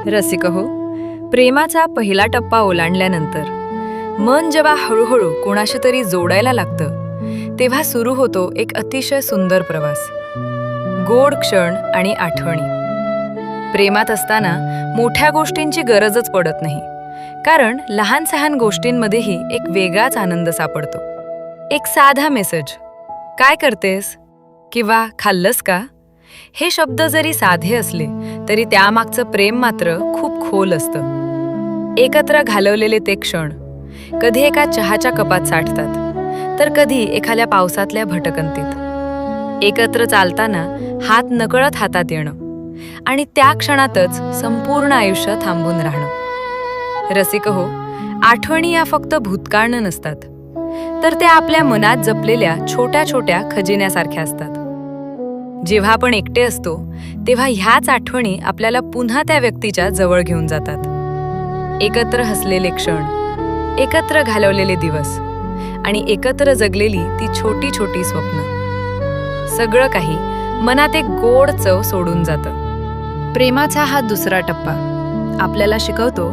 रसिकहो, प्रेमाचा पहिला टप्पा ओलांडल्यानंतर मन जेव्हा हळूहळू कोणाशी तरी जोडायला लागतं तेव्हा सुरू होतो एक अतिशय सुंदर प्रवास. गोड क्षण आणि आठवणी. प्रेमात असताना मोठ्या गोष्टींची गरजच पडत नाही, कारण लहान सहान गोष्टींमध्येही एक वेगळाच आनंद सापडतो. एक साधा मेसेज, काय करतेस किंवा खाल्लंस का, हे शब्द जरी साधे असले तरी त्यामागचं प्रेम मात्र खूप खोल असतं. एकत्र घालवलेले ते क्षण कधी एका चहाच्या कपात साठतात, तर कधी एखाद्या पावसातल्या भटकंतीत. एकत्र चालताना हात नकळत हातात येणं आणि त्या क्षणातच संपूर्ण आयुष्य थांबून राहणं. रसिकहो, आठवणी या फक्त भूतकाळ नसतात, तर त्या आपल्या मनात जपलेल्या छोट्या छोट्या खजिन्यासारख्या असतात. जेव्हा आपण एकटे असतो तेव्हा ह्याच आठवणी आपल्याला पुन्हा त्या व्यक्तीच्या जवळ घेऊन जातात. एकत्र हसलेले क्षण, एकत्र घालवलेले दिवस आणि एकत्र जगलेली ती छोटी छोटी स्वप्न, सगळं काही मनात एक गोड चव सोडून जातं. प्रेमाचा हा दुसरा टप्पा आपल्याला शिकवतो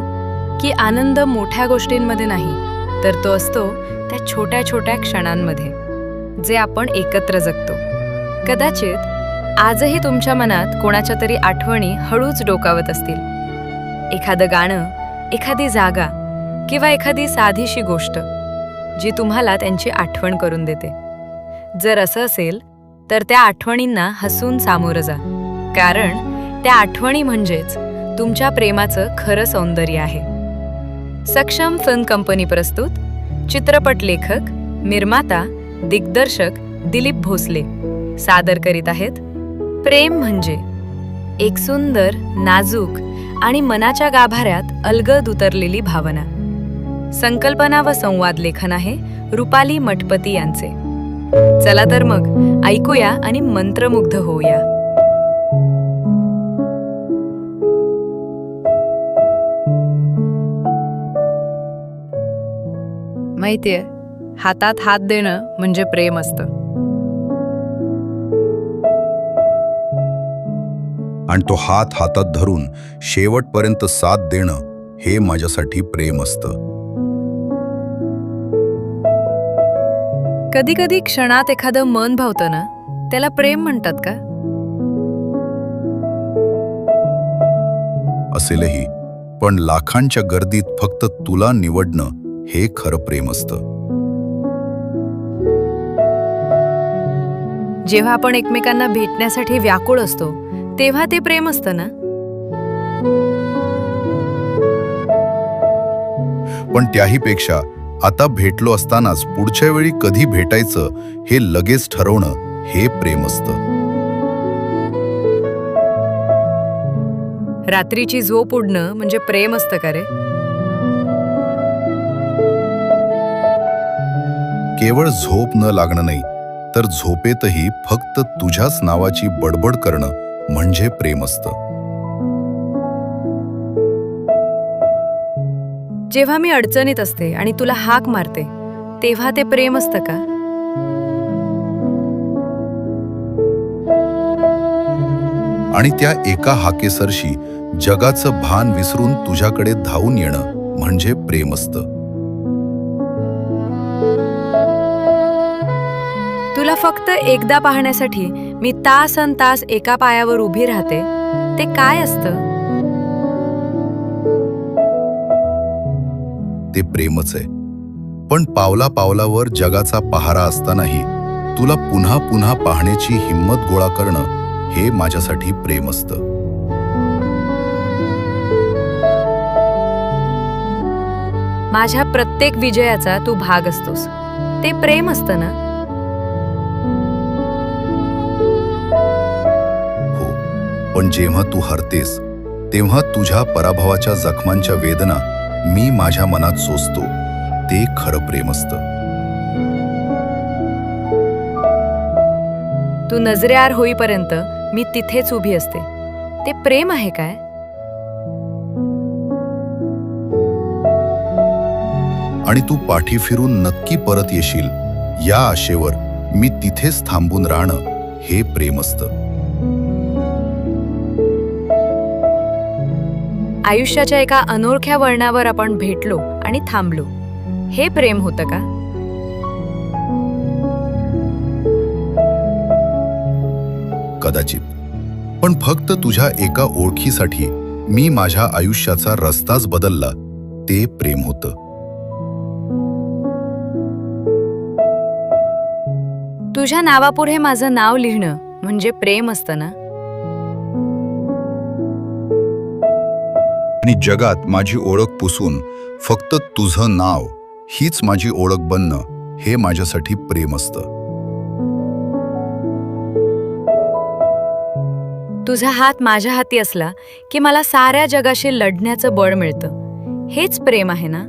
की आनंद मोठ्या गोष्टींमध्ये नाही, तर तो असतो त्या छोट्या छोट्या क्षणांमध्ये जे आपण एकत्र जगतो. कदाचित आजही तुमच्या मनात कोणाच्या तरी आठवणी हळूच डोकावत असतील. एखादं गाणं, एखादी जागा किंवा एखादी साधीशी गोष्ट जी तुम्हाला त्यांची आठवण करून देते. जर असं असेल तर त्या आठवणींना हसून सामोरं जा, कारण त्या आठवणी म्हणजेच तुमच्या प्रेमाचं खरं सौंदर्य आहे. सक्षम फिल्म कंपनी प्रस्तुत, चित्रपट लेखक, निर्माता, दिग्दर्शक दिलीप भोसले सादर करीत आहेत प्रेम म्हणजे. एक सुंदर, नाजूक आणि मनाच्या गाभाऱ्यात अलगद उतरलेली भावना. संकल्पना व संवाद लेखन आहे रुपाली मठपती यांचे. चला तर मग ऐकूया आणि मंत्रमुग्ध होऊया. माहितीये, हातात हात देणं म्हणजे प्रेम असतं. आणि तो हात हातात धरून शेवटपर्यंत साथ देणं हे माझ्यासाठी प्रेम असतं. कधी कधी क्षणात एखादं मन भावतं ना, त्याला प्रेम म्हणतात का? असेलही, पण लाखांच्या गर्दीत फक्त तुला निवडणं हे खरं प्रेम असतं. जेव्हा आपण एकमेकांना भेटण्यासाठी व्याकुळ असतो तेव्हा ते प्रेम असतं ना. पण त्याही पेक्षा आता भेटलो असतानाच पुढच्या वेळी कधी भेटायचं हे लगेच ठरवणं हे प्रेम असतं. रात्रीची झोप उडणं म्हणजे प्रेम असतं का रे? केवळ झोप न लागणं नाही, तर झोपेतही फक्त तुझ्याच नावाची बडबड करणं म्हणजे प्रेम असतं. जेव्हा मी अडचणीत असते आणि तुला हाक मारते तेव्हा ते प्रेम असतं का? आणि त्या एका हाकेसरशी जगाचं भान विसरून तुझ्याकडे धावून येणं म्हणजे प्रेम असतं. तुला फक्त एकदा पाहण्यासाठी मी तासन तास एका पायावर उभी राहते, ते काय असतं? ते प्रेमच आहे. पण पावला पावलावर जगाचा पहारा असतानाही तुला पुन्हा पुन्हा पाहण्याची हिंमत गोळा करणं हे माझ्यासाठी प्रेम असतं. माझ्या प्रत्येक विजयाचा तू भाग असतोस, ते प्रेम असतं ना. हो, पण जेव्हा तू हरतेस तेव्हा तुझ्या पराभवाच्या जखमांच्या वेदना मी माझ्या मनात सोसतो, ते खरं प्रेम असतं. तू नजरेआड होईपर्यंत मी तिथेच उभी असते, ते प्रेम आहे काय? आणि तू पाठी फिरून नक्की परत येशील या आशेवर मी तिथेच थांबून राहणं हे प्रेम असतं. आयुष्याच्या एका अनोळख्या वळणावर आपण भेटलो आणि थांबलो, हे प्रेम होतं का? कदाचित. पण फक्त तुझ्या एका ओळखीसाठी मी माझ्या आयुष्याचा रस्ताच बदलला, ते प्रेम होतं. तुझ्या नावापुढे माझं नाव लिहिणं म्हणजे प्रेम असतं ना? आणि जगात माझी ओळख पुसून फक्त तुझं नाव हीच माझी ओळख बनणं, हे माझ्यासाठी प्रेम असतं. तुझा हात माझ्या हाती असला की मला साऱ्या जगाशी लढण्याचं बळ मिळतं, हेच प्रेम आहे ना?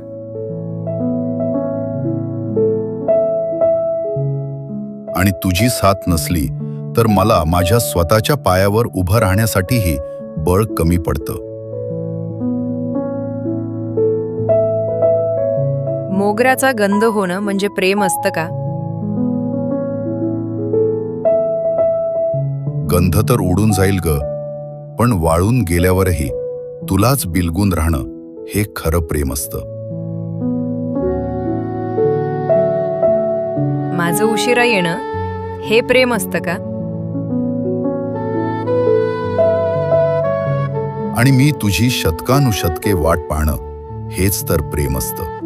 आणि तुझी साथ नसली तर मला माझ्या स्वतःच्या पायावर उभं राहण्यासाठीही बळ कमी पडतं. मोगऱ्याचा गंध होणं म्हणजे प्रेम असतं का? गंध तर उडून जाईल ग, पण वाळून गेल्यावरही तुलाच बिलगून राहणं, हे खरं प्रेम असतं. माझं उशिरा येणं हे प्रेम असतं का? आणि मी तुझी शतकानुशतके वाट पाहणं, हेच तर प्रेम असतं.